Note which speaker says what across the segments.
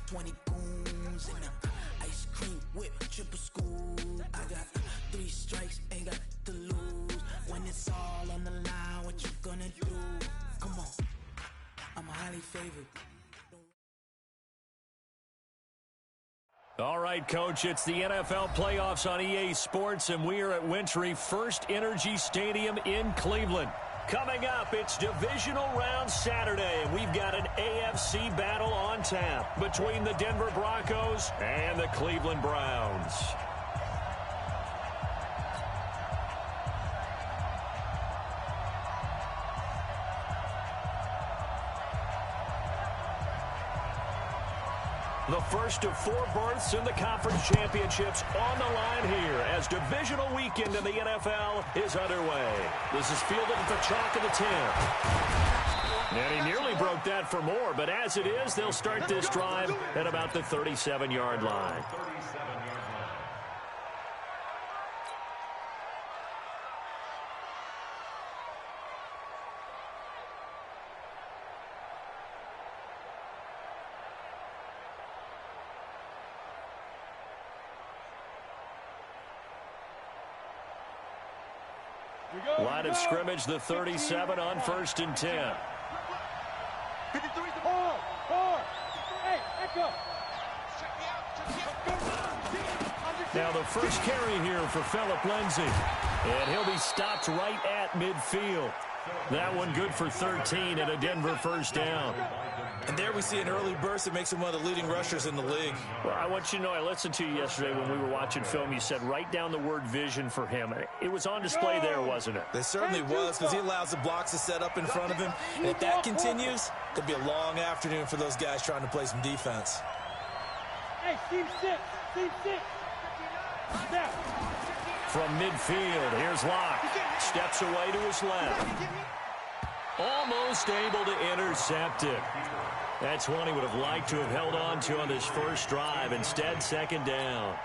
Speaker 1: 20 goons and ice cream whip, triple scoop. I got 3 strikes, ain't got to lose. When it's all on the line, what you gonna do? Come on, I'm highly favored.
Speaker 2: All right, Coach, it's the NFL playoffs on EA Sports, and we are at Wintry First Energy Stadium in Cleveland. Coming up, it's Divisional Round Saturday, and we've got an AFC battle on tap between the Denver Broncos and the Cleveland Browns. The first of 4 berths in the conference championships on the line here as divisional weekend in the NFL is underway. This is fielded at the chalk of the 10. And he nearly broke that for more, but as it is, they'll start this drive at about the 37-yard line. Line of scrimmage, the 37 on 1st and 10.
Speaker 3: 53, 4. Hey, echo.
Speaker 2: Now the first carry here for Phillip Lindsay. And he'll be stopped right at midfield. That one good for 13 and a Denver first down.
Speaker 4: And there we see an early burst that makes him one of the leading rushers in the league.
Speaker 2: Well, I want you to know, I listened to you yesterday when we were watching film. You said write down the word vision for him. It was on display there, wasn't it?
Speaker 4: It certainly was, because he allows the blocks to set up in front of him. And if that continues, it'll be a long afternoon for those guys trying to play some defense.
Speaker 3: Hey, team 6. Step.
Speaker 2: From midfield, here's Locke. Steps away to his left. Almost able to intercept it. That's one he would have liked to have held on to on this first drive. Instead, second down.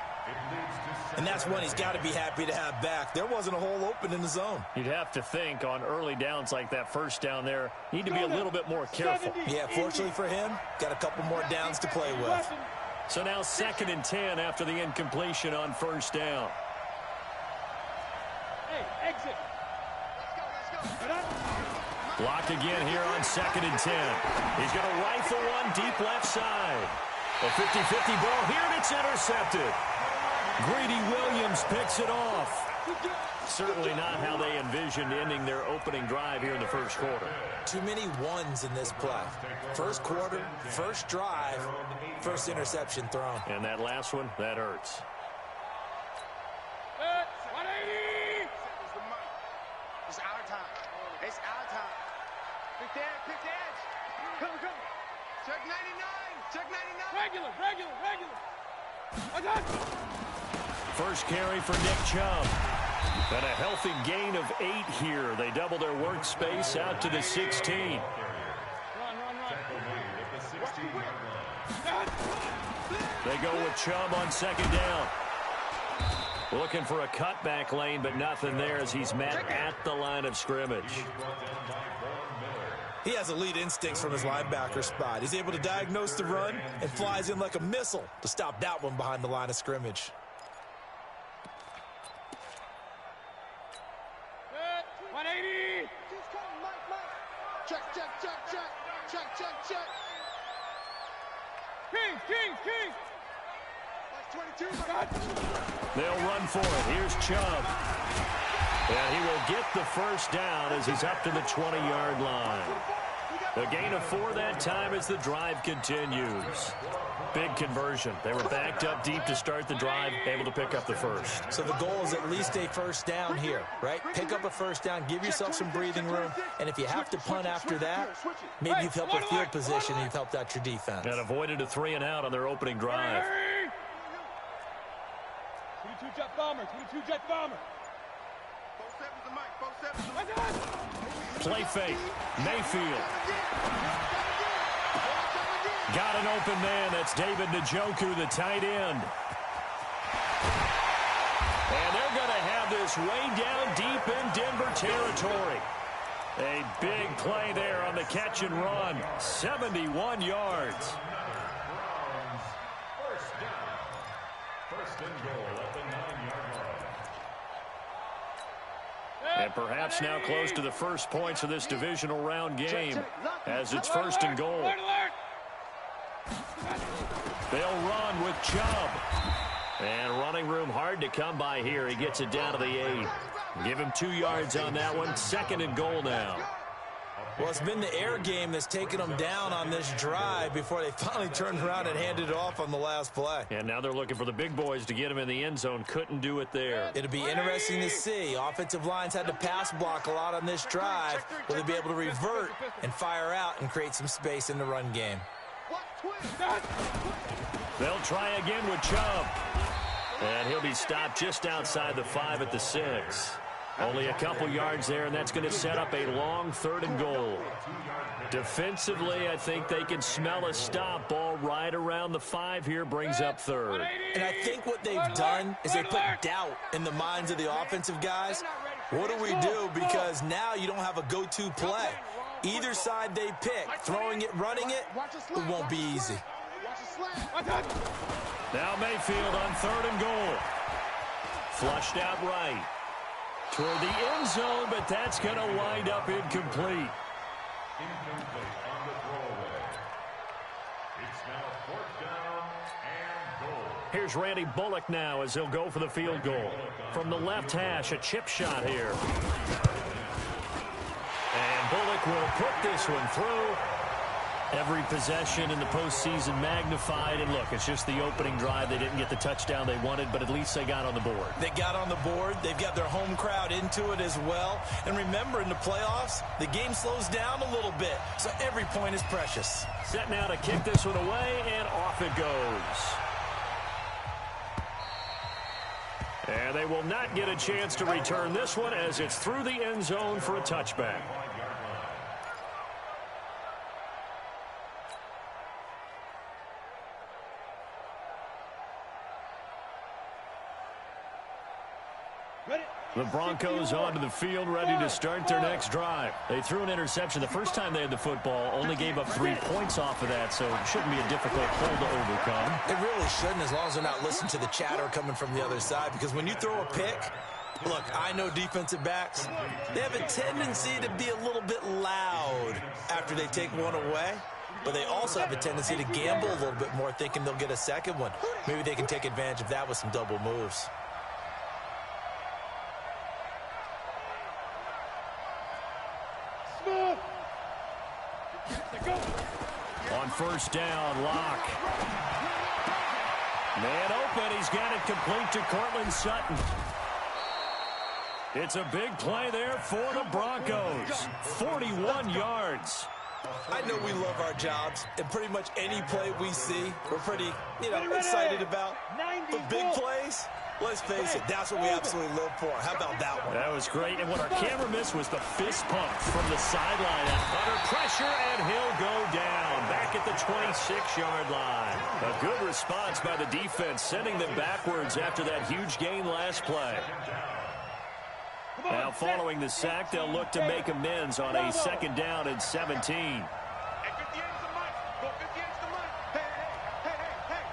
Speaker 4: And that's one he's got to be happy to have back. There wasn't a hole open in the zone.
Speaker 2: You'd have to think on early downs like that first down there, need to be a little bit more careful.
Speaker 4: Yeah, fortunately for him, got a couple more downs to play with.
Speaker 2: So now 2nd and 10 after the incompletion on first down.
Speaker 3: Hey, exit.
Speaker 2: Blocked again here on 2nd and 10. He's going to rifle one deep left side. A 50-50 ball here, and it's intercepted. Greedy Williams picks it off. Certainly not how they envisioned ending their opening drive here in the first quarter.
Speaker 4: Too many ones in this play. First quarter, first drive, first interception thrown.
Speaker 2: And that last one, that hurts.
Speaker 3: 180!
Speaker 5: It's our time. It's our time. Pick the edge. Come. Check 99. Check 99.
Speaker 3: Regular.
Speaker 2: First carry for Nick Chubb. And a healthy gain of 8 here. They double their workspace out to the 16.
Speaker 3: Run.
Speaker 2: They go with Chubb on 2nd down. Looking for a cutback lane, but nothing there as he's met at the line of scrimmage.
Speaker 4: He has elite instincts from his linebacker spot. He's able to diagnose the run and flies in like a missile to stop that one behind the line of scrimmage.
Speaker 3: Good. 180!
Speaker 5: Check.
Speaker 3: King!
Speaker 5: That's 22.
Speaker 2: They'll run for it. Here's Chubb. And he will get the first down as he's up to the 20-yard line. A gain of 4 that time as the drive continues. Big conversion. They were backed up deep to start the drive, able to pick up the first.
Speaker 4: So the goal is at least a first down here, right? Pick up a first down, give yourself some breathing room, and if you have to punt after that, maybe you've helped with field position and you've helped out your defense.
Speaker 2: And avoided a 3 and out on their opening drive.
Speaker 3: 22 jet bomber.
Speaker 2: Play fake. Mayfield. Got an open man. That's David Njoku, the tight end. And they're going to have this way down deep in Denver territory. A big play there on the catch and run. 71 yards. First and goal at the 9-yard line. And perhaps now close to the first points of this divisional round game as it's first and goal. They'll run with Chubb. And running room hard to come by here. He gets it down to the 8. Give him 2 yards on that one. Second and goal now.
Speaker 4: Well, it's been the air game that's taken them down on this drive before they finally turned around and handed it off on the last play.
Speaker 2: And now they're looking for the big boys to get him in the end zone. Couldn't do it there.
Speaker 4: It'll be interesting to see. Offensive lines had to pass block a lot on this drive. Will they be able to revert and fire out and create some space in the run game?
Speaker 2: They'll try again with Chubb. And he'll be stopped just outside the 5 at the 6. Only a couple yards there, and that's going to set up a long third and goal. Defensively, I think they can smell a stop. Ball right around the 5 here, brings up third.
Speaker 4: And I think what they've done is they put doubt in the minds of the offensive guys. What do we do? Because now you don't have a go-to play. Either side they pick, throwing it, running it, it won't be easy.
Speaker 2: Now Mayfield on third and goal. Flushed out right. Toward the end zone, but that's going to wind up incomplete.
Speaker 6: Incomplete on the throwaway. It's now 4th down and goal.
Speaker 2: Here's Randy Bullock now as he'll go for the field goal. From the left hash, a chip shot here. And Bullock will put this one through. Every possession in the postseason magnified. And look, it's just the opening drive. They didn't get the touchdown they wanted, but at least they got on the board.
Speaker 4: They got on the board. They've got their home crowd into it as well. And remember, in the playoffs, the game slows down a little bit, so every point is precious.
Speaker 2: Set now to kick this one away, and off it goes. And they will not get a chance to return this one as it's through the end zone for a touchback. The Broncos onto the field, ready to start their next drive. They threw an interception the first time they had the football, only gave up 3 points off of that, so it shouldn't be a difficult hole to overcome.
Speaker 4: It really shouldn't, as long as they're not listening to the chatter coming from the other side, because when you throw a pick, look, I know defensive backs, they have a tendency to be a little bit loud after they take one away, but they also have a tendency to gamble a little bit more, thinking they'll get a second one. Maybe they can take advantage of that with some double moves.
Speaker 2: On first down, Locke. Man open, he's got it complete to Cortland Sutton. It's a big play there for the Broncos. 41 yards.
Speaker 4: I know we love our jobs, and pretty much any play we see, we're pretty, excited about. But big plays, let's face it, that's what we absolutely live for. How about that one?
Speaker 2: That was great, and what our camera missed was the fist pump from the sideline. Under pressure, and he'll go down back at the 26-yard line. A good response by the defense, sending them backwards after that huge gain last play. Now, following the sack, they'll look to make amends on a second down and 17.
Speaker 5: Hey, 58's the mic. Go 58's the mic. Hey.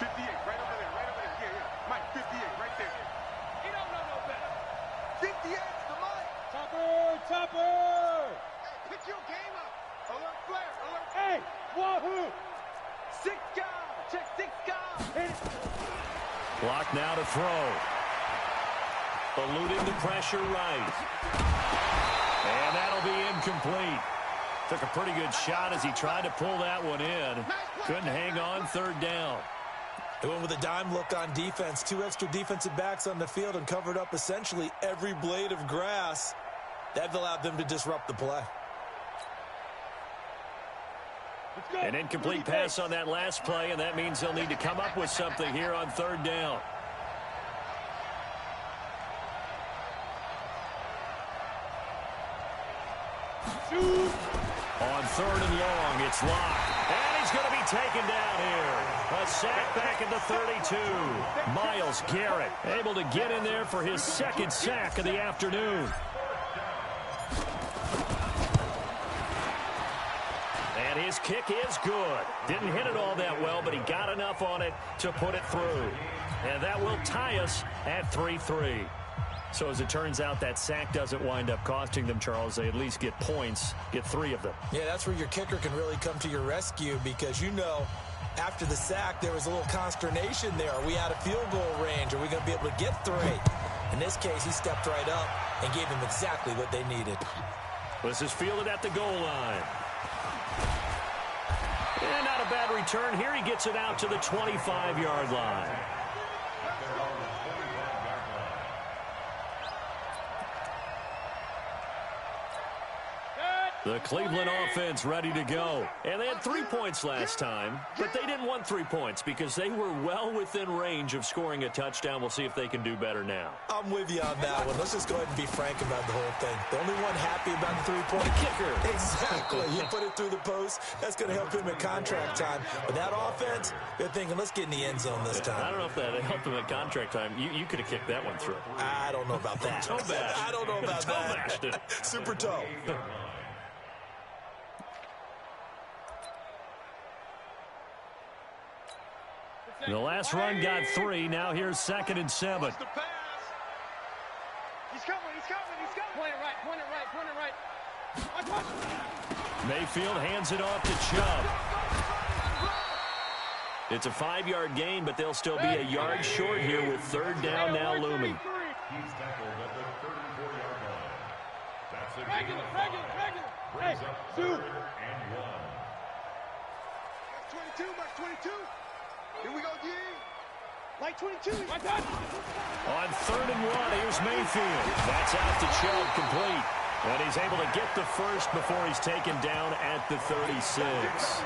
Speaker 5: 58, right over there. Yeah. Mike, 58, right there. He don't know no better. 58's the mic.
Speaker 3: Topper.
Speaker 5: Hey, pick your game up. Alert flare. Alert.
Speaker 3: Hey, wahoo.
Speaker 5: 6 guys. Check 6 guys.
Speaker 2: Clock now to throw. Eluding the pressure right. And that'll be incomplete. Took a pretty good shot as he tried to pull that one in. Couldn't hang on third down.
Speaker 4: They went with a dime look on defense. 2 extra defensive backs on the field and covered up essentially every blade of grass. That allowed them to disrupt the play.
Speaker 2: An incomplete pass on that last play, and that means they'll need to come up with something here on third down. On third and long, it's Locke. And he's going to be taken down here. A sack back at the 32. Myles Garrett able to get in there for his second sack of the afternoon. And his kick is good. Didn't hit it all that well, but he got enough on it to put it through. And that will tie us at 3-3. So as it turns out, that sack doesn't wind up costing them, Charles. They at least get points, get 3 of them.
Speaker 4: Yeah, that's where your kicker can really come to your rescue because, you know, after the sack, there was a little consternation there. Are we out of field goal range? Are we going to be able to get 3? In this case, he stepped right up and gave them exactly what they needed.
Speaker 2: This is fielded at the goal line. And not a bad return here. He gets it out to the 25-yard line. The Cleveland offense ready to go. And they had 3 points last time, but they didn't want 3 points because they were well within range of scoring a touchdown. We'll see if they can do better now.
Speaker 4: I'm with you on that one. Let's just go ahead and be frank about the whole thing. The only one happy about the 3-point
Speaker 2: kicker.
Speaker 4: Exactly. He put it through the post. That's going to help him at contract time. But that offense, they're thinking, let's get in the end zone this time.
Speaker 2: I don't know if that helped him at contract time. You could have kicked that one through.
Speaker 4: I don't know about that.
Speaker 2: Toe bash.
Speaker 4: I don't know about
Speaker 2: toe
Speaker 4: that.
Speaker 2: Bashed it.
Speaker 4: Super toe.
Speaker 2: The last run got 3. Now here's 2nd and 7.
Speaker 5: He's coming, he's coming, he's coming.
Speaker 3: Point it right.
Speaker 2: Mayfield hands it off to Chubb. It's a 5-yard gain, but they'll still be a yard short here with 3rd down now looming.
Speaker 6: He's tackled at the 34-yard line. That's a
Speaker 3: Regular.
Speaker 6: brings up 3rd and 1.
Speaker 5: Max 22. Here we go, D. Like 22.
Speaker 3: My God.
Speaker 2: On 3rd and 1, here's Mayfield. That's out to Chubb, complete. And he's able to get the first before he's taken down at the 36.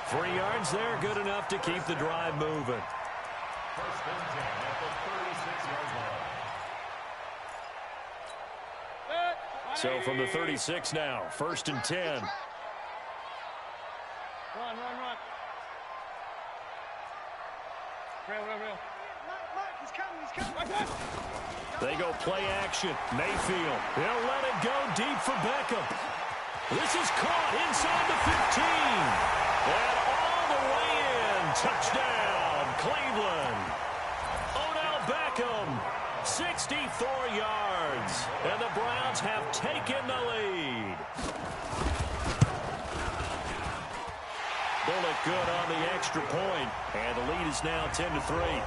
Speaker 2: 3 yards there, good enough to keep the drive moving.
Speaker 6: 1st and 10 at the 36-yard line.
Speaker 2: So from the 36 now, 1st and 10.
Speaker 3: Run. Real.
Speaker 5: He's coming.
Speaker 2: They go play action. Mayfield. They'll let it go deep for Beckham. This is caught inside the 15. And all the way in. Touchdown, Cleveland. Odell Beckham, 64 yards. And the Browns have taken the lead. Bullet good on the extra point. And the lead is now 10-3.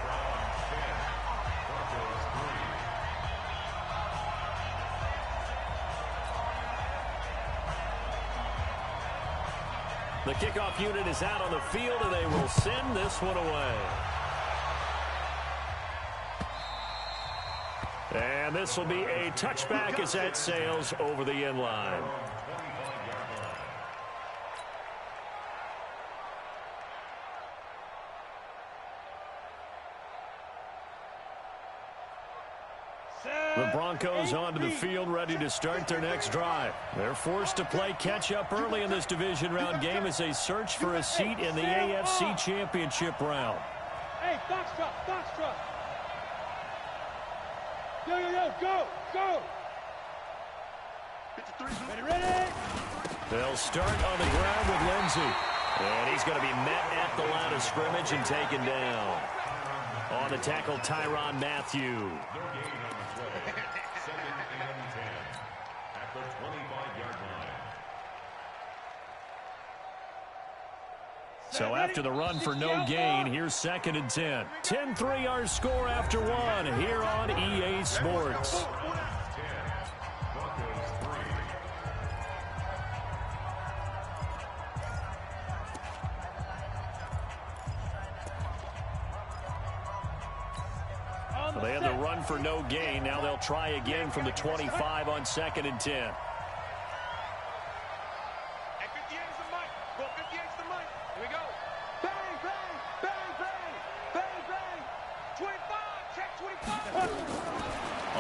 Speaker 2: The kickoff unit is out on the field, and they will send this one away. And this will be a touchback as that sails over the end line. The Broncos onto the field, ready to start their next drive. They're forced to play catch-up early in this division round game as they search for a seat in the AFC Championship round.
Speaker 3: Hey, Foxtrot. Yo, go. Ready.
Speaker 2: They'll start on the ground with Lindsey. And he's going to be met at the line of scrimmage and taken down. On the tackle, Tyrann Mathieu. So after the run for no gain, here's 2nd and 10. 10-3 our score after 1 here on EA Sports. They had the run for no gain. Now they'll try again from the 25 on 2nd and 10.
Speaker 5: At 58's the mic. Go 58's the mic. Here we go. Bang. 25. Check 25.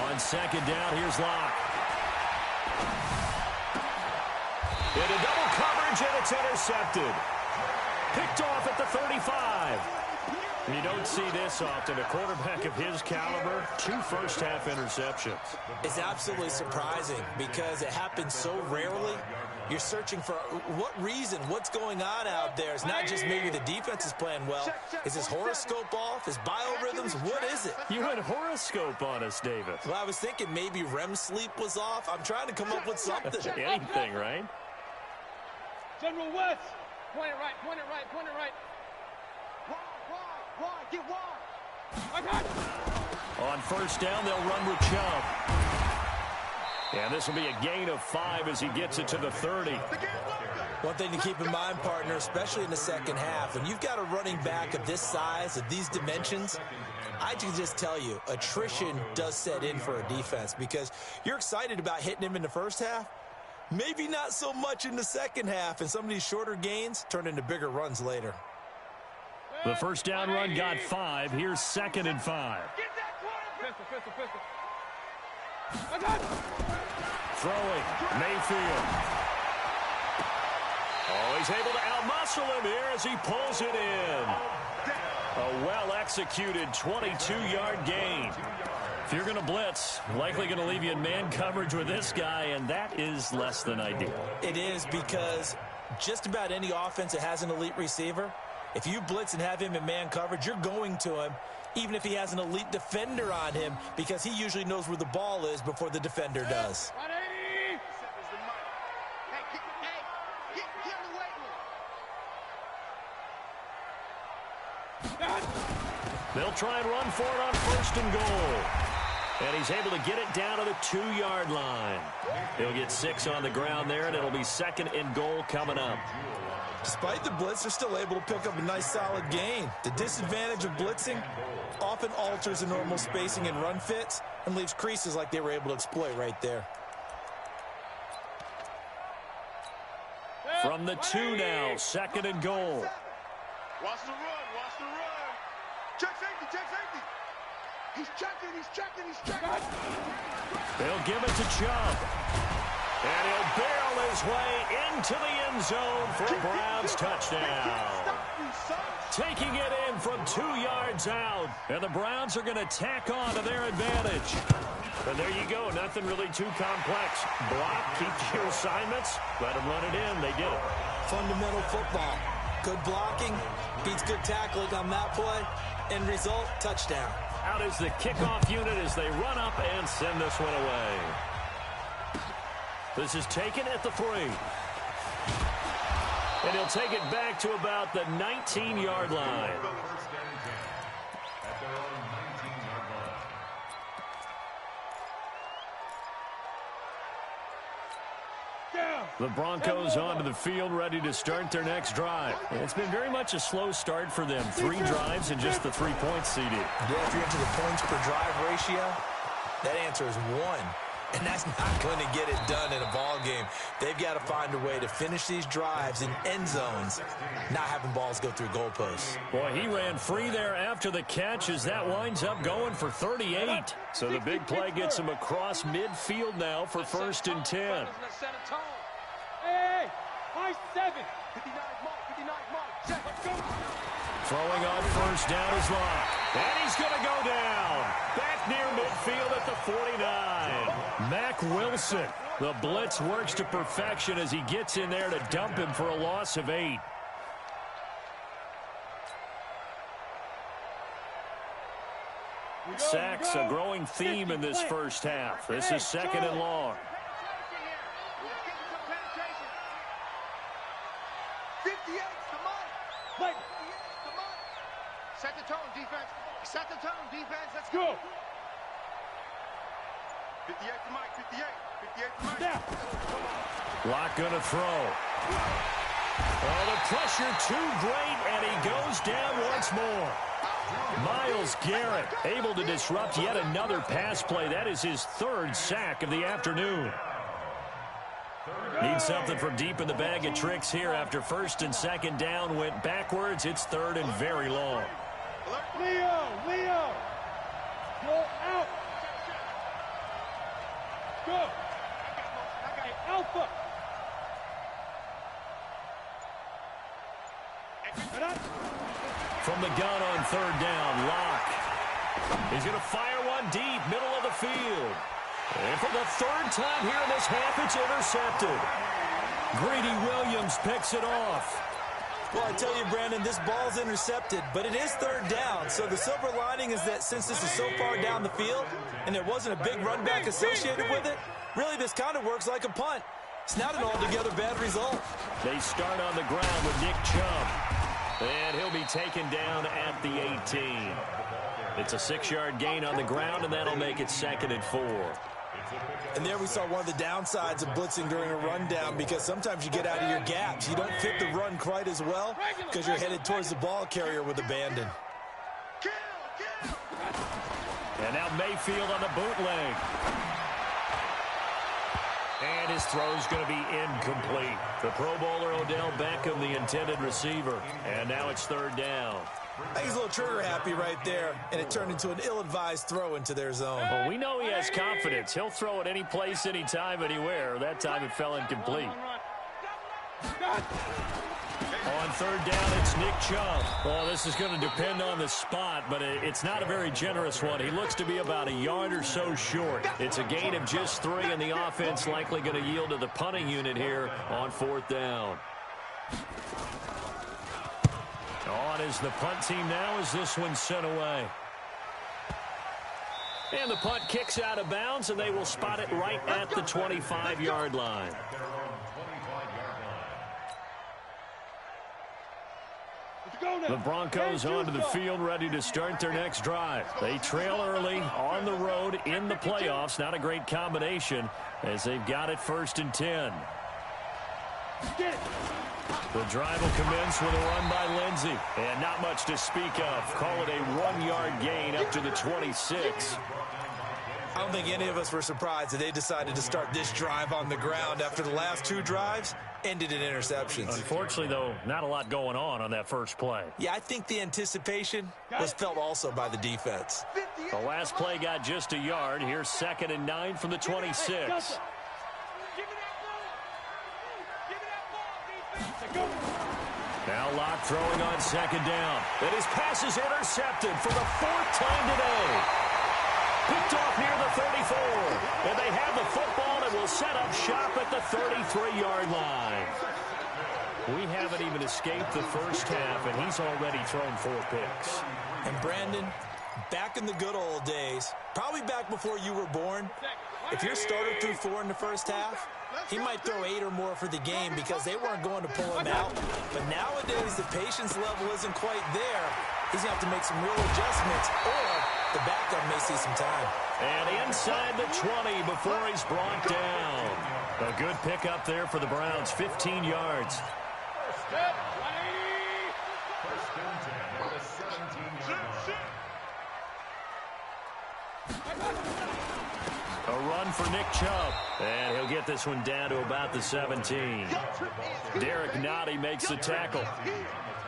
Speaker 2: On 2nd down, here's Locke. Into double coverage, and it's intercepted. Picked off at the 35. You don't see this often. A quarterback of his caliber, 2 first-half interceptions.
Speaker 4: It's absolutely surprising because it happens so rarely. You're searching for what reason, what's going on out there. It's not just maybe the defense is playing well. Is his horoscope off? His biorhythms? What is it?
Speaker 2: You went horoscope on us, David.
Speaker 4: Well, I was thinking maybe REM sleep was off. I'm trying to come up with something.
Speaker 2: Anything, right?
Speaker 3: General West.
Speaker 7: Point it right, point it right, point it right. Wide, get wide. I got it.
Speaker 2: On first down, they'll run with Chubb. And this will be a gain of 5 as he gets it to the 30.
Speaker 4: One thing to keep in mind, partner, especially in the second half, when you've got a running back of this size, of these dimensions, I can just tell you, attrition does set in for a defense because you're excited about hitting him in the first half. Maybe not so much in the second half, and some of these shorter gains turn into bigger runs later.
Speaker 2: The first down run got 5. Here's 2nd and 5.
Speaker 3: Pistol. I got it.
Speaker 2: Throwing, Mayfield. Oh, he's able to outmuscle him here as he pulls it in. A well-executed 22-yard gain. If you're going to blitz, likely going to leave you in man coverage with this guy, and that is less than ideal.
Speaker 4: It is because just about any offense that has an elite receiver, if you blitz and have him in man coverage, you're going to him, even if he has an elite defender on him, because he usually knows where the ball is before the defender does.
Speaker 3: 180.
Speaker 2: They'll try and run for it on 1st and goal. And he's able to get it down to the 2-yard line. He'll get 6 on the ground there, and it'll be 2nd and goal coming up.
Speaker 4: Despite the blitz, they're still able to pick up a nice solid gain. The disadvantage of blitzing often alters the normal spacing and run fits and leaves creases like they were able to exploit right there.
Speaker 2: From the 2 now, 2nd and goal.
Speaker 5: Watch the run. Check safety. He's checking.
Speaker 2: They'll give it to Chubb. And he'll barrel his way into the end zone for a Browns touchdown. Taking it in from 2 yards out. And the Browns are going to tack on to their advantage. And there you go. Nothing really too complex. Block, keep your assignments, let them run it in. They did it.
Speaker 4: Fundamental football. Good blocking beats good tackling on that play. End result, touchdown.
Speaker 2: Out is the kickoff unit as they run up and send this one away. This is taken at the 3. And he'll take it back to about the 19-yard line. The Broncos onto the field, ready to start their next drive. It's been very much a slow start for them. 3 drives and just the 3 points, CD.
Speaker 4: Yeah, if you're into the points per drive ratio, that answer is 1. And that's not going to get it done in a ball game. They've got to find a way to finish these drives in end zones, not having balls go through goalposts.
Speaker 2: Boy, he ran free there after the catch as that winds up going for 38. So the big play gets him across midfield now for 1st and 10.
Speaker 3: Hey, high 7.
Speaker 5: 59 Mike. Let's go.
Speaker 2: Throwing on 1st down is Locke. And he's going to go down. Back near midfield at the 49. Mack Wilson. The blitz works to perfection as he gets in there to dump him for a loss of 8. Sacks, a growing theme in this first half. This is 2nd and long.
Speaker 5: 58's the mark. Set the tone, defense. Set the tone, defense. Let's go. 58 to Mike. 58 to Mike.
Speaker 2: Locke gonna throw. Oh, the pressure too great, and he goes down once more. Myles Garrett able to disrupt yet another pass play. That is his 3rd sack of the afternoon. Need something from deep in the bag of tricks here after 1st and 2nd down went backwards. It's 3rd and very long.
Speaker 3: Leo. Go out. Go. Hey, Alpha.
Speaker 2: From the gun on 3rd down, Locke. He's going to fire one deep, middle of the field. And for the 3rd time here in this half, it's intercepted. Greedy Williams picks it off.
Speaker 4: Well, I tell you, Brandon, this ball's intercepted, but it is third down. So the silver lining is that since this is so far down the field and there wasn't a big run back associated with it, really this kind of works like a punt. It's not an altogether bad result.
Speaker 2: They start on the ground with Nick Chubb. And he'll be taken down at the 18. It's a 6-yard gain on the ground, and that'll make it 2nd and 4.
Speaker 4: And there we saw one of the downsides of blitzing during a rundown, because sometimes you get out of your gaps. You don't fit the run quite as well because you're headed towards the ball carrier with abandon.
Speaker 2: And now Mayfield on the bootleg. And his throw's going to be incomplete. The Pro Bowler Odell Beckham, the intended receiver. And now it's 3rd down.
Speaker 4: I think he's a little trigger happy right there, and it turned into an ill-advised throw into their zone.
Speaker 2: Well, we know he has confidence. He'll throw it any place, anytime, anywhere. That time it fell incomplete. On 3rd down, it's Nick Chubb. Well, this is going to depend on the spot, but it's not a very generous one. He looks to be about a yard or so short. It's a gain of just 3, and the offense likely going to yield to the punting unit here on 4th down. On is the punt team now as this one's sent away. And the punt kicks out of bounds, and they will spot it right at the 25-yard line. The Broncos onto the field, ready to start their next drive. They trail early on the road in the playoffs. Not a great combination as they've got it 1st and 10. The drive will commence with a run by Lindsey. And not much to speak of. Call it a 1-yard gain up to the 26.
Speaker 4: I don't think any of us were surprised that they decided to start this drive on the ground after the last 2 drives ended in interceptions.
Speaker 2: Unfortunately, though, not a lot going on that first play.
Speaker 4: Yeah, I think the anticipation was felt also by the defense.
Speaker 2: The last play got just a yard. Here's 2nd and 9 from the 26. Now Locke throwing on 2nd down. And his pass is intercepted for the 4th time today. Picked off near the 34. And they have the football and will set up shop at the 33-yard line. We haven't even escaped the first half, and he's already thrown 4 picks.
Speaker 4: And Brandon, back in the good old days, probably back before you were born, if your starter threw 4 in the first half, he might throw 8 or more for the game because they weren't going to pull him out. But nowadays, the patience level isn't quite there. He's going to have to make some real adjustments, or the backup may see some time.
Speaker 2: And inside the 20 before he's brought down. A good pickup there for the Browns, 15 yards. A run for Nick Chubb. And he'll get this one down to about the 17. Derek Nottie makes the tackle.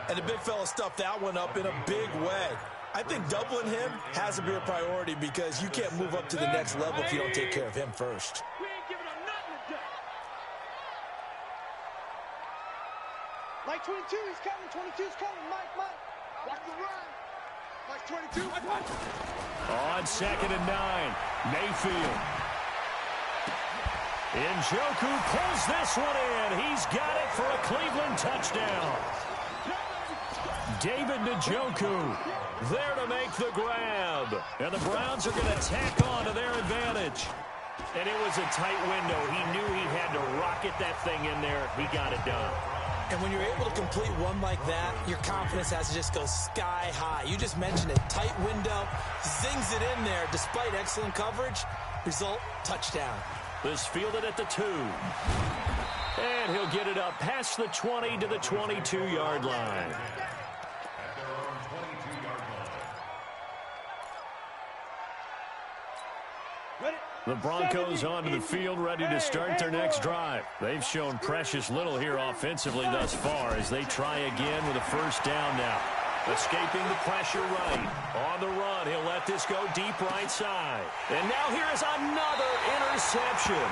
Speaker 4: And the big fella stuffed that one up in a big way. I think doubling him has to be a priority because you can't move up to the next level if you don't take care of him first.
Speaker 7: Mike 22, he's coming. 22's coming. Mike. Watch the run. Mike 22.
Speaker 2: On 2nd and 9, Mayfield. Njoku pulls this one in. He's got it for a Cleveland touchdown. David Njoku there to make the grab. And the Browns are going to tack on to their advantage. And it was a tight window. He knew he had to rocket that thing in there. He got it done.
Speaker 4: And when you're able to complete one like that, your confidence has to just go sky high. You just mentioned it. Tight window, zings it in there despite excellent coverage. Result, touchdown.
Speaker 2: This fielded at the 2. And he'll get it up past the 20 to the 22-yard line. The Broncos onto the field, ready to start their next drive. They've shown precious little here offensively thus far as they try again with a first down now. Escaping the pressure right. On the run, he'll let this go deep right side. And now here is another interception.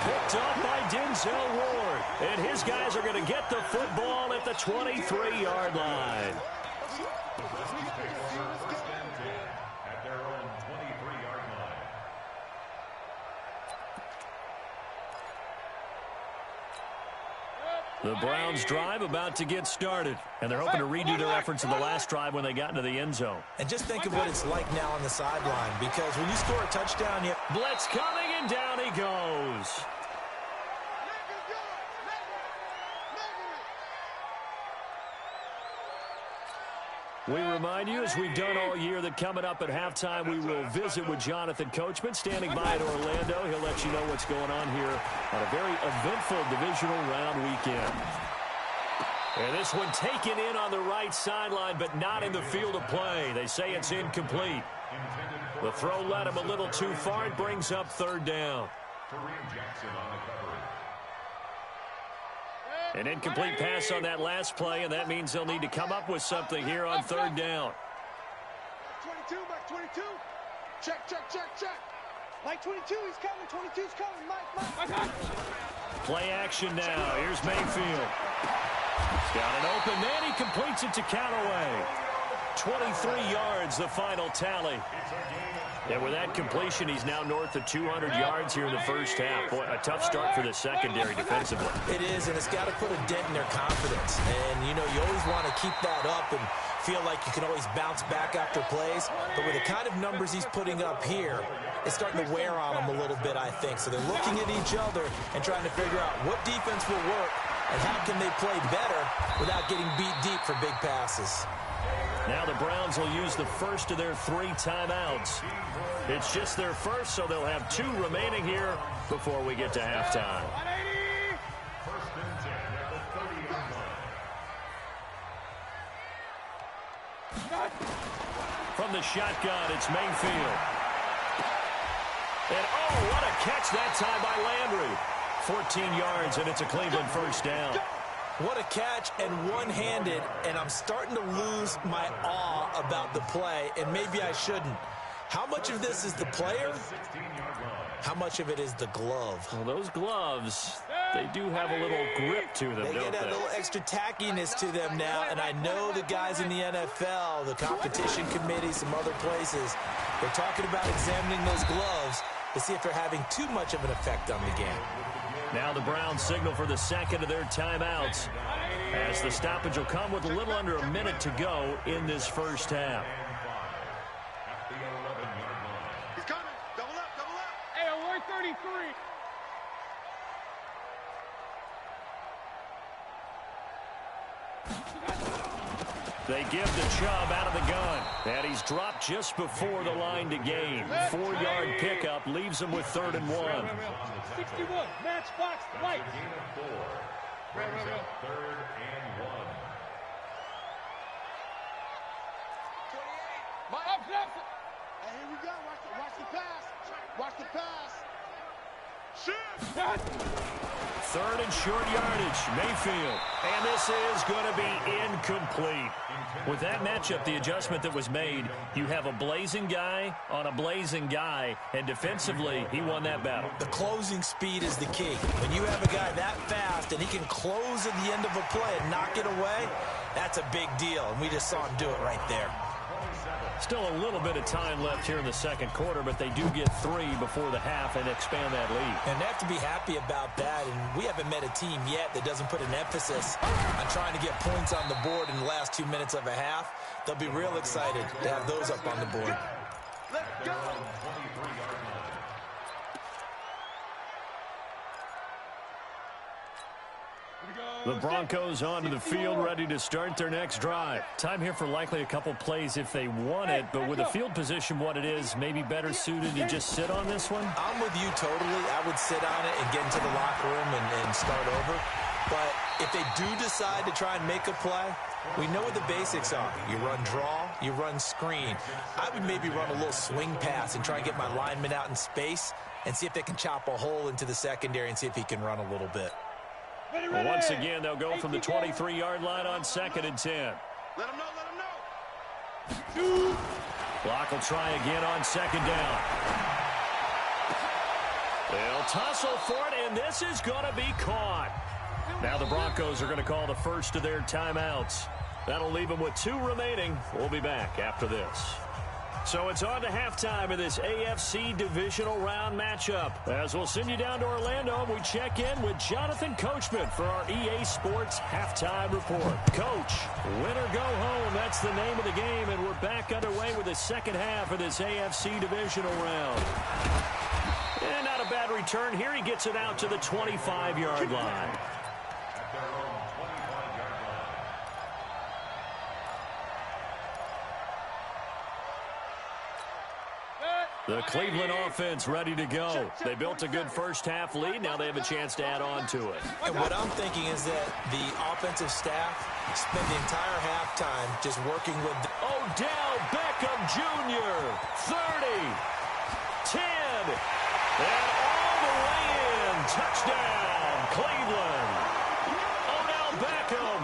Speaker 2: Picked up by Denzel Ward. And his guys are going to get the football at the 23-yard line.
Speaker 6: At their own 23-yard line.
Speaker 2: The Browns drive about to get started, and they're hoping to redo their efforts in the last drive when they got into the end zone.
Speaker 4: And just think of what it's like now on the sideline, because when you score a touchdown, you...
Speaker 2: Blitz coming, and down he goes. We remind you, as we've done all year, that coming up at halftime, we will visit with Jonathan Coachman, standing by in Orlando. He'll let you know what's going on here on a very eventful divisional round weekend. And this one taken in on the right sideline, but not in the field of play. They say it's incomplete. The throw led him a little too far. It brings up third down. An incomplete pass on that last play, and that means they'll need to come up with something here on third down.
Speaker 7: 22, Mike 22. Check. Mike 22, he's coming. 22's coming. Mike.
Speaker 2: Play action now. Here's Mayfield. He's got an open man. He completes it to Callaway. 23 yards, the final tally. And with that completion, he's now north of 200 yards here in the first half. Boy, a tough start for the secondary defensively.
Speaker 4: It is, and it's got to put a dent in their confidence. And, you know, you always want to keep that up and feel like you can always bounce back after plays. But with the kind of numbers he's putting up here, it's starting to wear on them a little bit, I think. So they're looking at each other and trying to figure out what defense will work and how can they play better without getting beat deep for big passes.
Speaker 2: Now the Browns will use the first of their 3 timeouts. It's just their first, so they'll have 2 remaining here before we get to halftime. From the shotgun, it's Mayfield. And, oh, what a catch that time by Landry. 14 yards, and it's a Cleveland first down.
Speaker 4: What a catch, and one-handed, and I'm starting to lose my awe about the play, and maybe I shouldn't. How much of this is the player? How much of it is the glove?
Speaker 2: Well, those gloves, they do have a little grip to them,
Speaker 4: They
Speaker 2: don't
Speaker 4: get that
Speaker 2: they?
Speaker 4: little extra tackiness to them now, and I know the guys in the NFL, the competition committee, some other places, they're talking about examining those gloves to see if they're having too much of an effect on the game.
Speaker 2: Now the Browns signal for the second of their timeouts, as the stoppage will come with a little under a minute to go in this first half.
Speaker 7: He's coming. Double up.
Speaker 3: Hey, alert 33.
Speaker 2: They give the Chubb out of the gun, and he's dropped just before the line to gain. 4-yard pickup leaves him with 3rd and 1.
Speaker 3: 61, matchbox, light.
Speaker 6: Third and 1.
Speaker 3: Up,
Speaker 7: Hey, here we go. Watch the pass. Watch the pass.
Speaker 3: Shit.
Speaker 2: 3rd and short yardage, Mayfield. And this is going to be incomplete. With that matchup, the adjustment that was made, you have a blazing guy on a blazing guy, and defensively, he won that battle.
Speaker 4: The closing speed is the key. When you have a guy that fast and he can close at the end of a play and knock it away, that's a big deal, and we just saw him do it right there.
Speaker 2: Still a little bit of time left here in the second quarter, but they do get 3 before the half and expand that lead.
Speaker 4: And they have to be happy about that, and we haven't met a team yet that doesn't put an emphasis on trying to get points on the board in the last 2 minutes of a half. They'll be real excited to have those up on the board.
Speaker 7: Let's go.
Speaker 2: The Broncos onto the field, ready to start their next drive. Time here for likely a couple plays if they want it, but with the field position what it is, maybe better suited to just sit on this one?
Speaker 4: I'm with you totally. I would sit on it and get into the locker room and start over. But if they do decide to try and make a play, we know what the basics are. You run draw, you run screen. I would maybe run a little swing pass and try and get my lineman out in space and see if they can chop a hole into the secondary and see if he can run a little bit.
Speaker 2: Well, once again, they'll go from the 23-yard line on 2nd and 10.
Speaker 7: Let him know.
Speaker 2: Block will try again on 2nd down. They'll tussle for it, and this is going to be caught. Now the Broncos are going to call the first of their timeouts. That'll leave them with 2 remaining. We'll be back after this. So it's on to halftime of this AFC divisional round matchup. As we'll send you down to Orlando, we check in with Jonathan Coachman for our EA Sports halftime report. Coach, win or go home, that's the name of the game, and we're back underway with the second half of this AFC divisional round. And not a bad return here. He gets it out to the 25-yard line. The Cleveland offense ready to go. They built a good first-half lead. Now they have a chance to add on to it.
Speaker 4: And what I'm thinking is that the offensive staff spent the entire halftime just working with
Speaker 2: Odell Beckham Jr., 30, 10, and all the way in. Touchdown, Cleveland. Odell Beckham,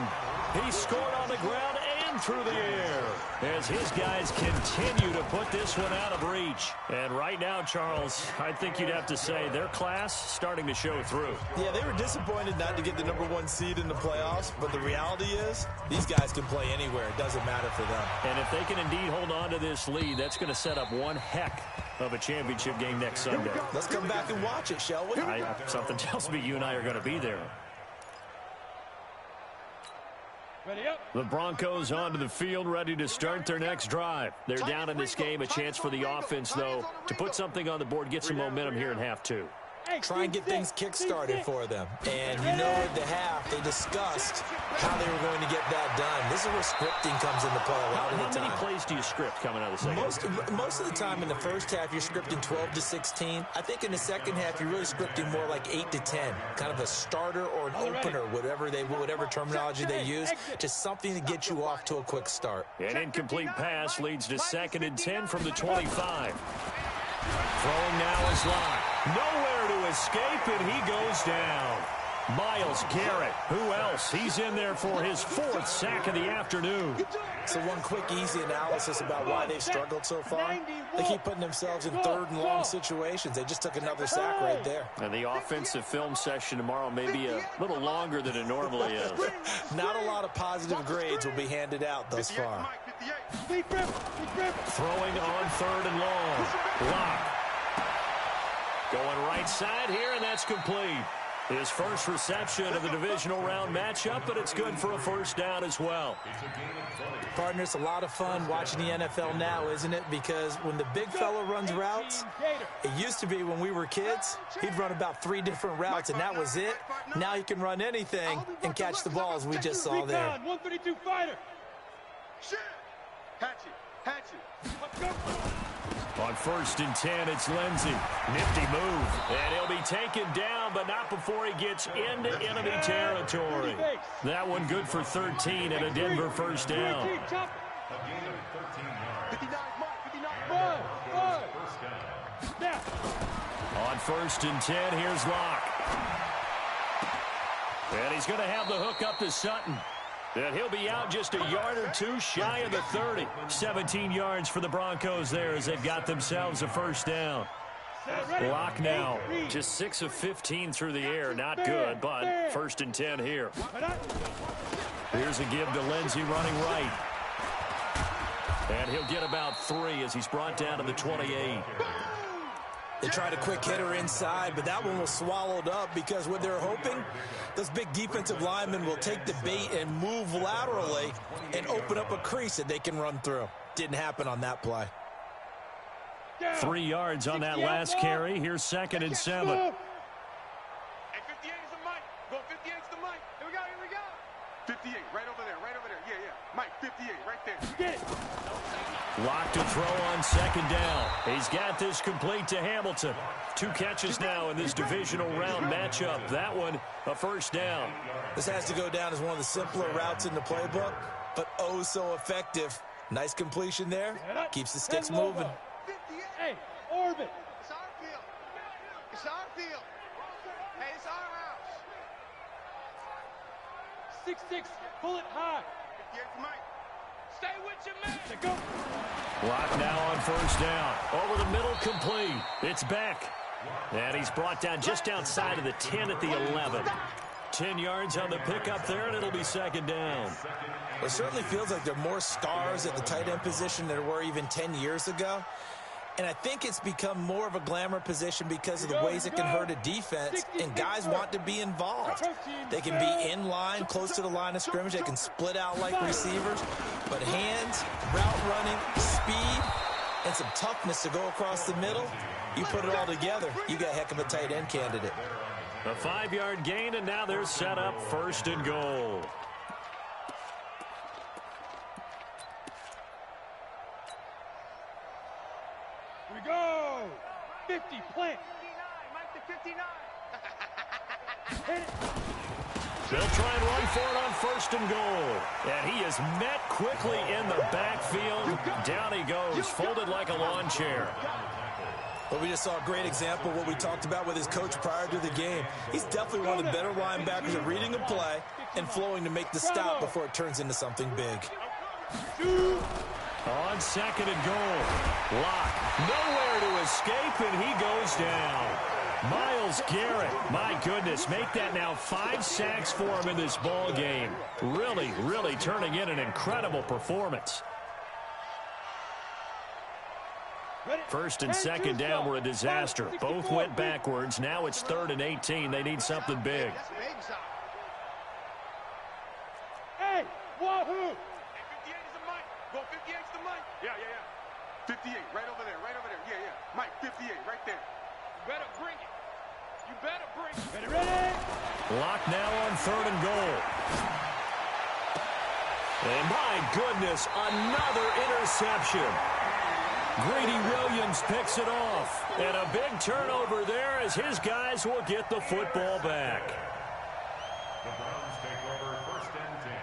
Speaker 2: he scored on the ground and through the air as his guys continue to put this one out of reach. And right now, Charles, I think you'd have to say their class starting to show through.
Speaker 4: Yeah, they were disappointed not to get the #1 seed in the playoffs, but the reality is these guys can play anywhere. It doesn't matter for them.
Speaker 2: And if they can indeed hold on to this lead, that's going to set up one heck of a championship game next Sunday.
Speaker 4: Let's come back and watch it, shall we?
Speaker 2: Something tells me you and I are going to be there.
Speaker 3: Ready up.
Speaker 2: The Broncos onto the field, ready to start their next drive. They're down in this game. A chance for the offense, though, to put something on the board, get some momentum here in half two.
Speaker 4: Try and get things kick-started for them. And you know at the half, they discussed how they were going to get that done. This is where scripting comes into play a lot of the time.
Speaker 2: How many plays do you script coming out of the second?
Speaker 4: Most of the time in the first half, you're scripting 12 to 16. I think in the second half, you're really scripting more like 8 to 10. Kind of a starter or an opener, whatever terminology they use. Just something to get you off to a quick start.
Speaker 2: An incomplete pass leads to 2nd and 10 from the 25. Throwing now is Locke. Nowhere to escape, and he goes down. Myles Garrett. Who else? He's in there for his 4th sack of the afternoon.
Speaker 4: So one quick, easy analysis about why they've struggled so far. They keep putting themselves in 3rd and long situations. They just took another sack right there.
Speaker 2: And the offensive film session tomorrow may be a little longer than it normally is.
Speaker 4: Not a lot of positive grades will be handed out thus far.
Speaker 2: Throwing on 3rd and long. Locke. Going right side here, and that's complete. His first reception of the divisional round matchup, but it's good for a first down as well.
Speaker 4: Partner, it's a lot of fun watching the NFL now, isn't it? Because when the big fella runs routes, it used to be when we were kids, he'd run about 3 different routes, and that was it. Now he can run anything and catch the ball, as we just saw there.
Speaker 3: 132 fighter.
Speaker 7: Let's go.
Speaker 2: On 1st and 10, it's Lindsey. Nifty move. And he'll be taken down, but not before he gets into enemy territory. That one good for 13 and a Denver first down.
Speaker 7: 59,
Speaker 2: On 1st and 10, here's Locke. And he's going to have the hook up to Sutton. And he'll be out just a yard or two shy of the 30. 17 yards for the Broncos there as they've got themselves a first down. Locke now, just 6 of 15 through the air. Not good, but 1st and 10 here. Here's a give to Lindsey running right. And he'll get about 3 as he's brought down to the 28.
Speaker 4: They tried a quick hitter inside, but that one was swallowed up because what they're hoping, those big defensive linemen will take the bait and move laterally and open up a crease that they can run through. Didn't happen on that play.
Speaker 2: 3 yards on that last carry. Here's 2nd and 7.
Speaker 7: Hey, 58 is the mic. Go 58 is the mic. Here we go.
Speaker 5: 58, right over there. Yeah. Mike, 58, right there.
Speaker 3: Get it.
Speaker 2: Locked to throw on 2nd down. He's got this complete to Hamilton. 2 catches now in this divisional round matchup. That one, a first down.
Speaker 4: This has to go down as one of the simpler routes in the playbook, but oh so effective. Nice completion there. Keeps the sticks moving.
Speaker 7: 58.
Speaker 3: Hey, orbit.
Speaker 7: It's our field. It's our field. Hey, it's our house.
Speaker 3: 6'6", pull it high.
Speaker 7: 58 is the mic. Stay with your man.
Speaker 3: To go.
Speaker 2: Lock now on 1st down. Over the middle, complete. It's Beck. And he's brought down just outside of the 10 at the 11. 10 yards on the pickup there, and it'll be second down.
Speaker 4: It certainly feels like there are more stars at the tight end position than there were even 10 years ago. And I think it's become more of a glamour position because of the ways it can hurt a defense, and guys want to be involved. They can be in line, close to the line of scrimmage. They can split out like receivers. But hands, route running, speed, and some toughness to go across the middle, you put it all together, you got a heck of a tight end candidate.
Speaker 2: A 5-yard gain, and now they're set up first and goal.
Speaker 3: Here we go. 50, plant.
Speaker 7: 59, Mike to 59.
Speaker 3: Hit it.
Speaker 2: They'll try and run for it on first and goal. And he is met quickly in the backfield. Down he goes, folded like a lawn chair.
Speaker 4: But we just saw a great example of what we talked about with his coach prior to the game. He's definitely one of the better linebackers at reading a play and flowing to make the stop before it turns into something big.
Speaker 2: On second and goal. Lock. Nowhere to escape, and he goes down. Myles Garrett, my goodness, make that now 5 sacks for him in this ball game. Really, really turning in an incredible performance. First and second down were a disaster. Both went backwards. Now it's 3rd and 18. They need something big.
Speaker 3: Hey, wahoo!
Speaker 5: 58 is the mic. Go 58 is the mic. Yeah. 58, right over there, Yeah. Mike, 58, right there.
Speaker 7: You better bring it. You better bring it.
Speaker 3: Ready?
Speaker 2: Lock now on 3rd and goal. And my goodness, another interception. Grady Williams picks it off. And a big turnover there as his guys will get the football back.
Speaker 6: The Browns take over 1st and 10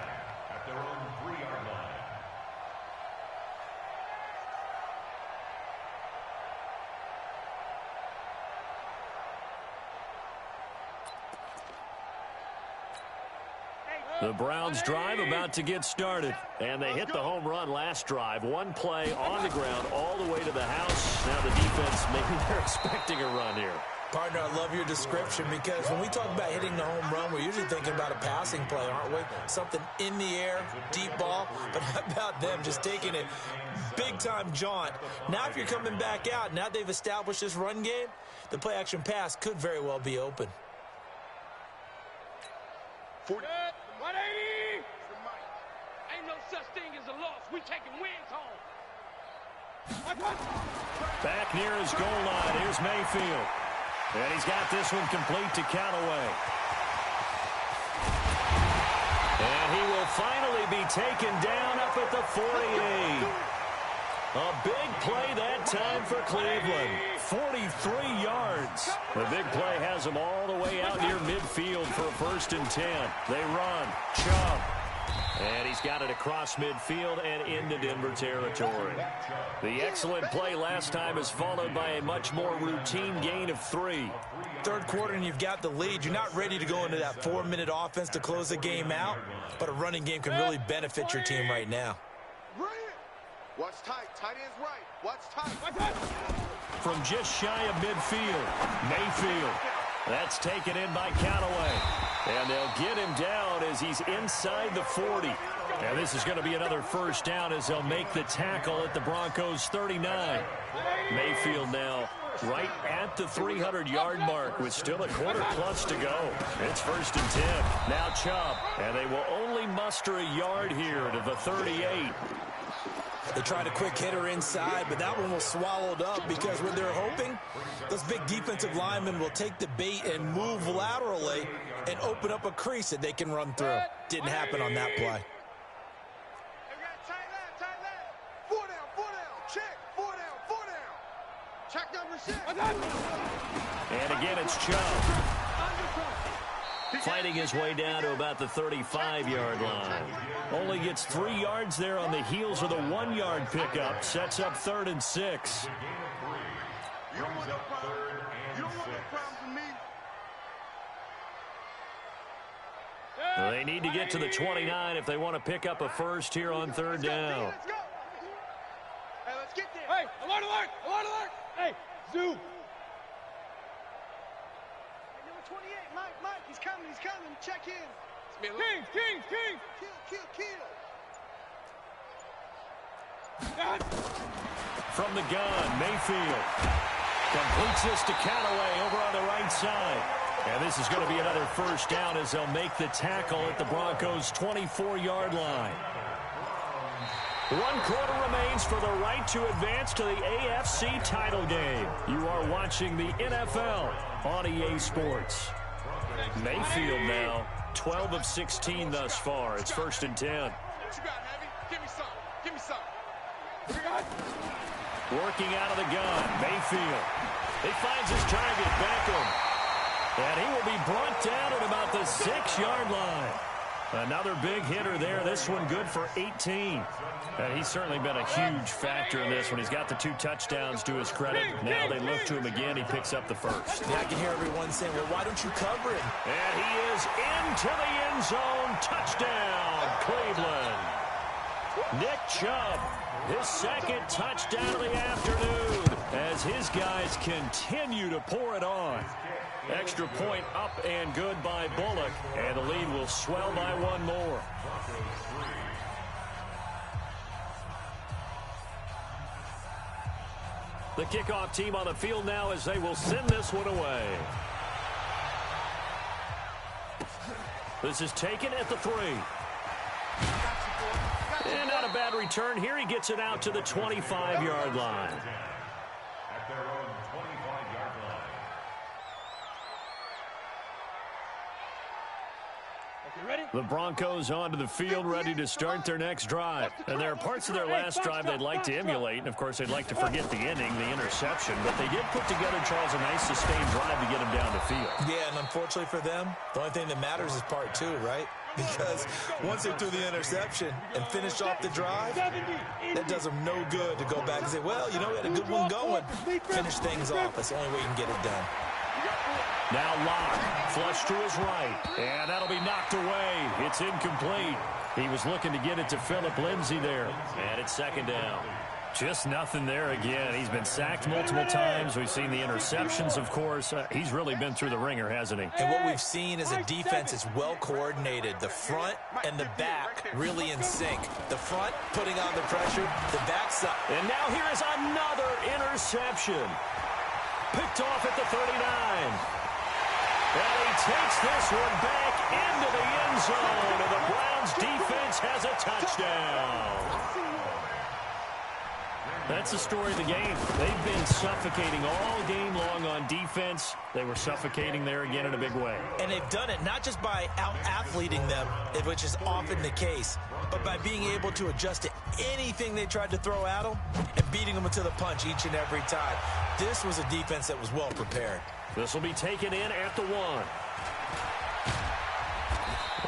Speaker 6: at their own 3-yard line.
Speaker 2: The Browns drive about to get started. And they hit the home run last drive. One play on the ground all the way to the house. Now the defense, maybe they're expecting a run here.
Speaker 4: Partner, I love your description because when we talk about hitting the home run, we're usually thinking about a passing play, aren't we? Something in the air, deep ball. But how about them just taking it big-time jaunt? Now if you're coming back out, now they've established this run game, the play-action pass could very well be open.
Speaker 7: 40. 180. Ain't no such thing as a loss. We taking wins home.
Speaker 2: Back near his goal line. Here's Mayfield. And he's got this one complete to Callaway. And he will finally be taken down up at the 48. A big play that time for Cleveland. 43 yards. The big play has them all the way out near midfield for a 1st and 10. They run. Chubb. And he's got it across midfield and into Denver territory. The excellent play last time is followed by a much more routine gain of 3.
Speaker 4: 3rd quarter and you've got the lead. You're not ready to go into that 4-minute offense to close the game out, but a running game can really benefit your team right now.
Speaker 5: Watch tight. Tight end's right. Watch tight.
Speaker 2: From just shy of midfield, Mayfield. That's taken in by Callaway. And they'll get him down as he's inside the 40. And this is going to be another 1st down as they'll make the tackle at the Broncos 39. Mayfield now right at the 300-yard mark with still a quarter plus to go. It's 1st and 10. Now Chubb. And they will only muster a yard here to the 38.
Speaker 4: They tried a quick hitter inside, but that one was swallowed up because when they're hoping, those big defensive linemen will take the bait and move laterally and open up a crease that they can run through. Didn't happen on that play.
Speaker 7: Tight left. 4 down. Check. 4 down. Check number 6.
Speaker 2: And again, it's Chubb. Fighting his way down to about the 35-yard line. Only gets 3 yards there on the heels of the 1-yard pickup. Sets up 3rd and 6.
Speaker 5: You don't want no problem. You don't want no problem with me.
Speaker 2: They need to get to the 29 if they want to pick up a 1st here on 3rd down.
Speaker 7: Let's go. Hey, let's get there.
Speaker 3: Hey, alert! Hey, zoom!
Speaker 7: Number 28, Mike. Mike, he's coming, check in.
Speaker 3: Kings!
Speaker 7: Kill.
Speaker 2: From the gun, Mayfield completes this to Callaway over on the right side. And this is going to be another first down as they'll make the tackle at the Broncos' 24-yard line. 1 quarter remains for the right to advance to the AFC title game. You are watching the NFL on EA Sports. Mayfield now, 12 of 16 thus far. It's 1st and 10.
Speaker 5: What you got, Heavy? Give me some.
Speaker 2: Working out of the gun, Mayfield. He finds his target, Beckham. And he will be brought down at about the 6-yard line. Another big hitter there. This one good for 18. And he's certainly been a huge factor in this one. He's got the 2 touchdowns to his credit. Now they look to him again. He picks up the first.
Speaker 4: Yeah, I can hear everyone saying, well, why don't you cover him?
Speaker 2: And he is into the end zone. Touchdown, Cleveland. Nick Chubb, his 2nd touchdown of the afternoon as his guys continue to pour it on. Extra point up and good by Bullock, and the lead will swell by 1 more. The kickoff team on the field now as they will send this one away. This is taken at the 3. And not a bad return here. He gets it out to the 25-yard line.
Speaker 6: At their own 25-yard line.
Speaker 3: Okay, ready?
Speaker 2: The Broncos onto the field, ready to start their next drive. And there are parts of their last drive they'd like to emulate. And, of course, they'd like to forget the inning, the interception. But they did put together, Charles, a nice sustained drive to get him down the field.
Speaker 4: Yeah, and unfortunately for them, the only thing that matters is part 2, right? Because once they threw the interception and finished off the drive, that does them no good to go back and say, well, you know, we had a good one going. Finish things off. That's the only way you can get it done.
Speaker 2: Now Locke, flush to his right, and that'll be knocked away. It's incomplete. He was looking to get it to Phillip Lindsay there, and it's 2nd down. Just nothing there again. He's been sacked multiple times. We've seen the interceptions, of course. He's really been through the ringer, hasn't he?
Speaker 4: And what we've seen is a defense that's well coordinated. The front and the back really in sync. The front putting on the pressure, the back side.
Speaker 2: And now here is another interception. Picked off at the 39. And he takes this one back into the end zone, and the Browns defense has a touchdown. That's the story of the game. They've been suffocating all game long on defense. They were suffocating there again in a big way.
Speaker 4: And they've done it not just by out-athleting them, which is often the case, but by being able to adjust to anything they tried to throw at them and beating them to the punch each and every time. This was a defense that was well prepared.
Speaker 2: This will be taken in at the 1.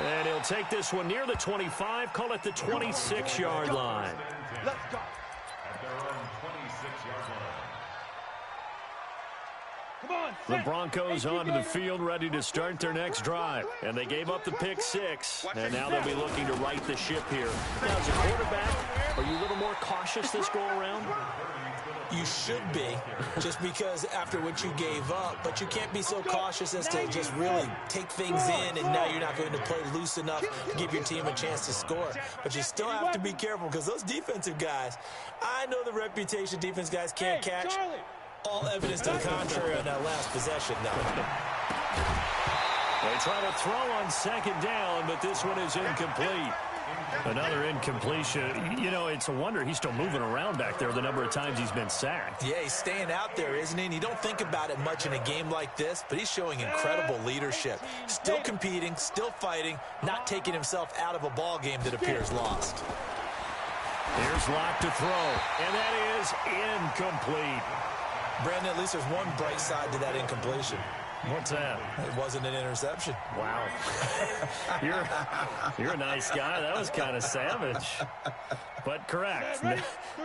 Speaker 2: And he'll take this one near the 25, call it the 26-yard line.
Speaker 3: Let's go.
Speaker 6: At their own 26-yard line.
Speaker 3: Come on.
Speaker 2: The Broncos onto the field, ready to start their next drive. And they gave up the pick 6, and now they'll be looking to right the ship here. Now, as a quarterback, are you a little more cautious this go-around?
Speaker 4: You should be, just because after what you gave up, but you can't be so cautious as to just really take things in, and now you're not going to play loose enough to give your team a chance to score. But you still have to be careful, because those defensive guys, I know the reputation defense guys can't catch. All evidence to the contrary on that last possession now.
Speaker 2: They try to throw on 2nd down, but this one is incomplete. Another incompletion. You know, it's a wonder he's still moving around back there the number of times he's been sacked.
Speaker 4: Yeah, he's staying out there, isn't he? And you don't think about it much in a game like this, but he's showing incredible leadership. Still competing, still fighting, not taking himself out of a ball game that appears lost.
Speaker 2: Here's Locke to throw, and that is incomplete.
Speaker 4: Brandon, at least there's one bright side to that incompletion.
Speaker 2: What's that?
Speaker 4: It wasn't an interception.
Speaker 2: Wow. You're a nice guy. That was kind of savage. But correct.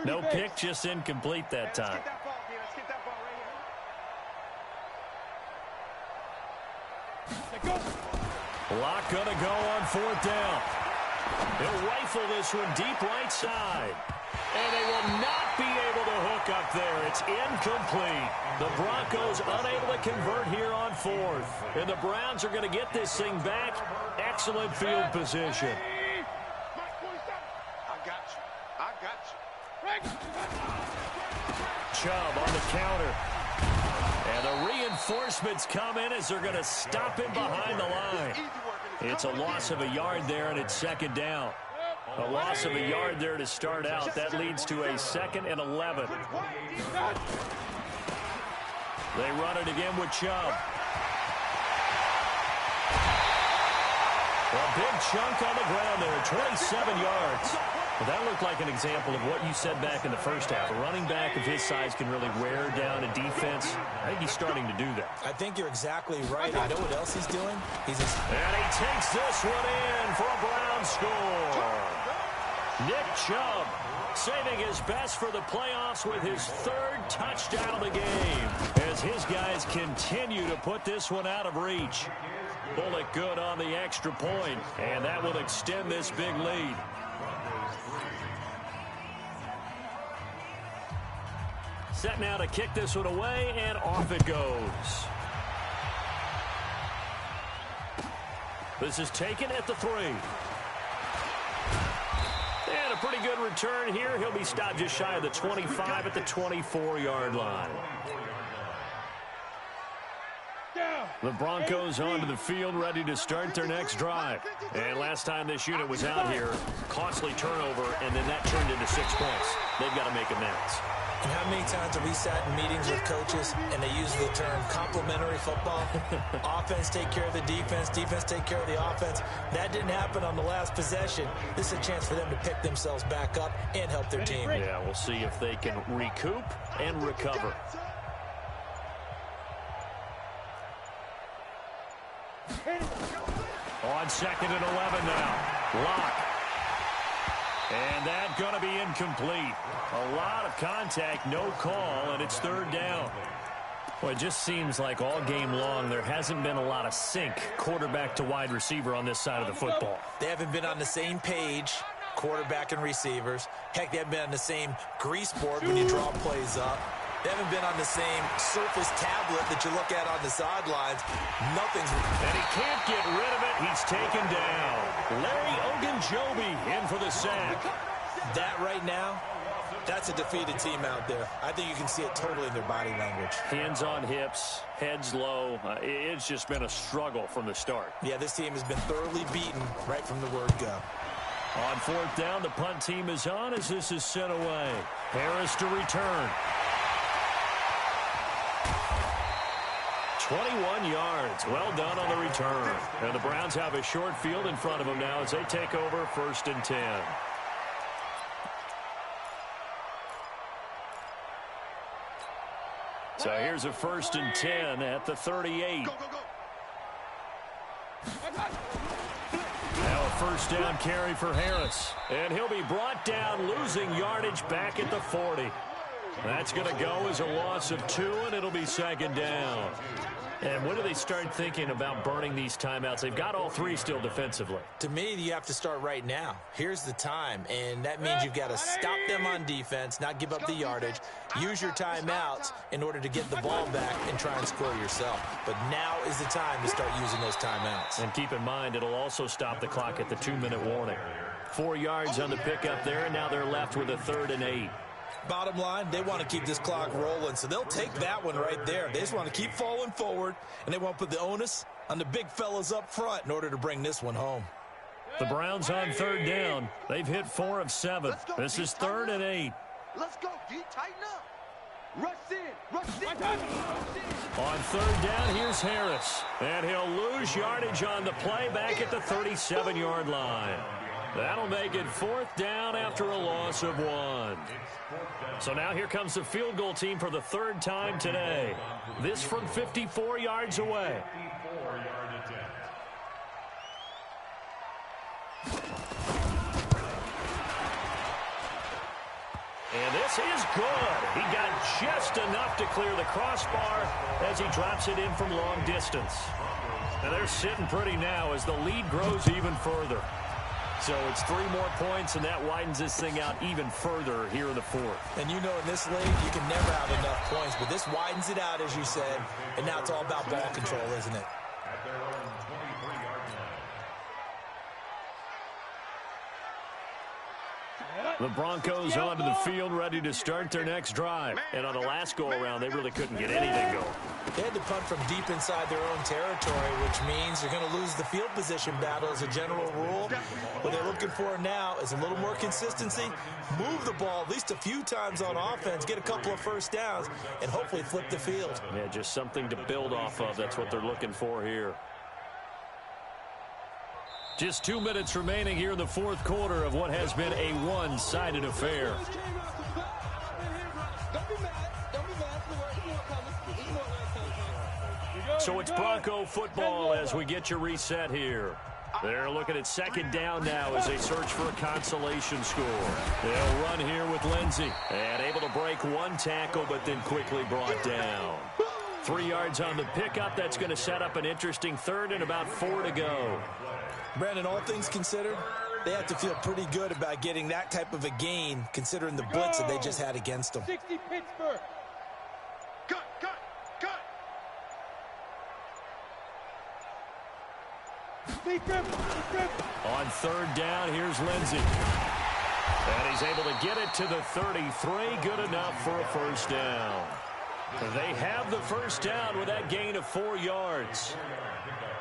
Speaker 2: No pick, just incomplete that time.
Speaker 7: Let's get that ball right here.
Speaker 2: Locke gonna go on 4th down. He'll rifle this one deep right side. And they will not be able to hook up there. It's incomplete. The Broncos unable to convert here on fourth. And the Browns are going to get this thing back. Excellent field position. Chubb on the counter. And the reinforcements come in as they're going to stop him behind the line. It's a loss of a yard there, and it's second down. A loss of a yard there to start out. That leads to a 2nd and 11. They run it again with Chubb. A big chunk on the ground there, 27 yards. Well, that looked like an example of what you said back in the first half. A running back of his size can really wear down a defense. I think he's starting to do that.
Speaker 4: I think you're exactly right. You know what else he's doing?
Speaker 2: And he takes this one in for a Brown score. Nick Chubb saving his best for the playoffs with his 3rd touchdown of the game as his guys continue to put this one out of reach. Bullock good on the extra point, and that will extend this big lead. Set now to kick this one away, and off it goes. This is taken at the 3. And a pretty good return here. He'll be stopped just shy of the 25 at the 24-yard line. The Broncos onto the field, ready to start their next drive. And last time this unit was out here, costly turnover, and then that turned into 6 points. They've got to make amends.
Speaker 4: And how many times have we sat in meetings with coaches and they use the term complementary football? Offense take care of the defense, defense take care of the offense. That didn't happen on the last possession. This is a chance for them to pick themselves back up and help their team.
Speaker 2: Yeah, we'll see if they can recoup and recover. On 2nd and 11 now. Lock. And that's going to be incomplete. A lot of contact, no call, and it's 3rd down. Well, it just seems like all game long there hasn't been a lot of sync quarterback to wide receiver on this side of the football.
Speaker 4: They haven't been on the same page, quarterback and receivers. Heck, they haven't been on the same grease board when you draw plays up. They haven't been on the same surface tablet that you look at on the sidelines. Nothing's...
Speaker 2: And he can't get rid of it. He's taken down. Larry Ogunjobi in for the sack.
Speaker 4: That right now, that's a defeated team out there. I think you can see it totally in their body language.
Speaker 2: Hands on hips, heads low. It's just been a struggle from the start.
Speaker 4: Yeah, this team has been thoroughly beaten right from the word go.
Speaker 2: On 4th down, the punt team is on as this is sent away. Harris to return. 21 yards. Well done on the return. And the Browns have a short field in front of them now as they take over 1st and 10. So here's a 1st and 10 at the 38. Now a 1st down carry for Harris. And he'll be brought down, losing yardage back at the 40. That's going to go as a loss of 2, and it'll be 2nd down. And when do they start thinking about burning these timeouts? They've got all 3 still defensively.
Speaker 4: To me, you have to start right now. Here's the time, and that means you've got to stop them on defense, not give up the yardage, use your timeouts in order to get the ball back and try and score yourself. But now is the time to start using those timeouts.
Speaker 2: And keep in mind, it'll also stop the clock at the 2-minute warning. 4 yards on the pickup there, and now they're left with a 3rd and 8.
Speaker 4: Bottom line, they want to keep this clock rolling, so they'll take that one right there. They just want to keep falling forward, and they want to put the onus on the big fellas up front in order to bring this one home.
Speaker 2: The Browns on 3rd down. They've hit 4 of 7. This is 3rd and 8.
Speaker 7: Let's go, D. Tighten up. Rush in. Rush in.
Speaker 2: On 3rd down, here's Harris. And he'll lose yardage on the play back at the 37-yard line. That'll make it 4th down after a loss of 1. So now here comes the field goal team for the 3rd time today. This from 54 yards away. And this is good. He got just enough to clear the crossbar as he drops it in from long distance. And they're sitting pretty now as the lead grows even further. So it's 3 more points, and that widens this thing out even further here in the fourth.
Speaker 4: And you know in this league, you can never have enough points, but this widens it out, as you said, and now it's all about ball control, isn't it?
Speaker 6: At their own 23-yard line.
Speaker 2: The Broncos onto the field, ready to start their next drive. And on the last go-around, they really couldn't get anything going.
Speaker 4: They had to punt from deep inside their own territory, which means they're going to lose the field position battle as a general rule. What they're looking for now is a little more consistency, move the ball at least a few times on offense, get a couple of first downs, and hopefully flip the field.
Speaker 2: Yeah, just something to build off of. That's what they're looking for here. Just 2 minutes remaining here in the fourth quarter of what has been a one-sided affair. So it's Bronco football as we get you reset here. They're looking at second down now as they search for a consolation score. They'll run here with Lindsey. And able to break one tackle, but then quickly brought down. 3 yards on the pickup. That's going to set up an interesting third and about 4 to go.
Speaker 4: Brandon, all things considered, they have to feel pretty good about getting that type of a gain, considering the blitz that they just had against them.
Speaker 7: 60 Pittsburgh.
Speaker 5: Cut.
Speaker 2: On third down, here's Lindsey. And he's able to get it to the 33. Good enough for a first down. They have the first down with that gain of 4 yards.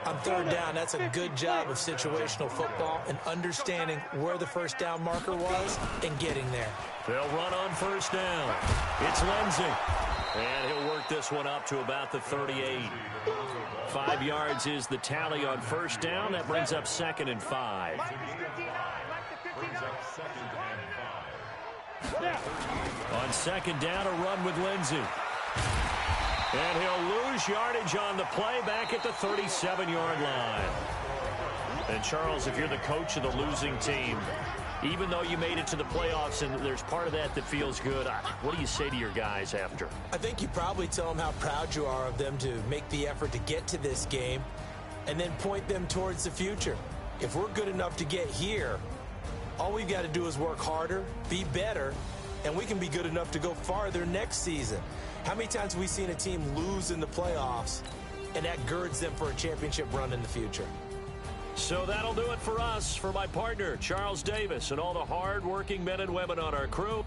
Speaker 4: On third down, that's a good job of situational football and understanding where the first down marker was and getting there.
Speaker 2: They'll run on first down. It's Lindsey. And he'll work this one up to about the 38. 5 yards is the tally on first down. That brings up 2nd and 5. On second down, a run with Lindsey. And he'll lose yardage on the play back at the 37-yard line. And, Charles, if you're the coach of the losing team, even though you made it to the playoffs and there's part of that that feels good, what do you say to your guys after?
Speaker 4: I think you probably tell them how proud you are of them to make the effort to get to this game and then point them towards the future. If we're good enough to get here, all we've got to do is work harder, be better, and we can be good enough to go farther next season. How many times have we seen a team lose in the playoffs, and that girds them for a championship run in the future?
Speaker 2: So that'll do it for us. For my partner, Charles Davis, and all the hard-working men and women on our crew.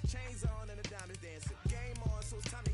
Speaker 1: Chains on and the diamonds dancing. Game on, so it's time to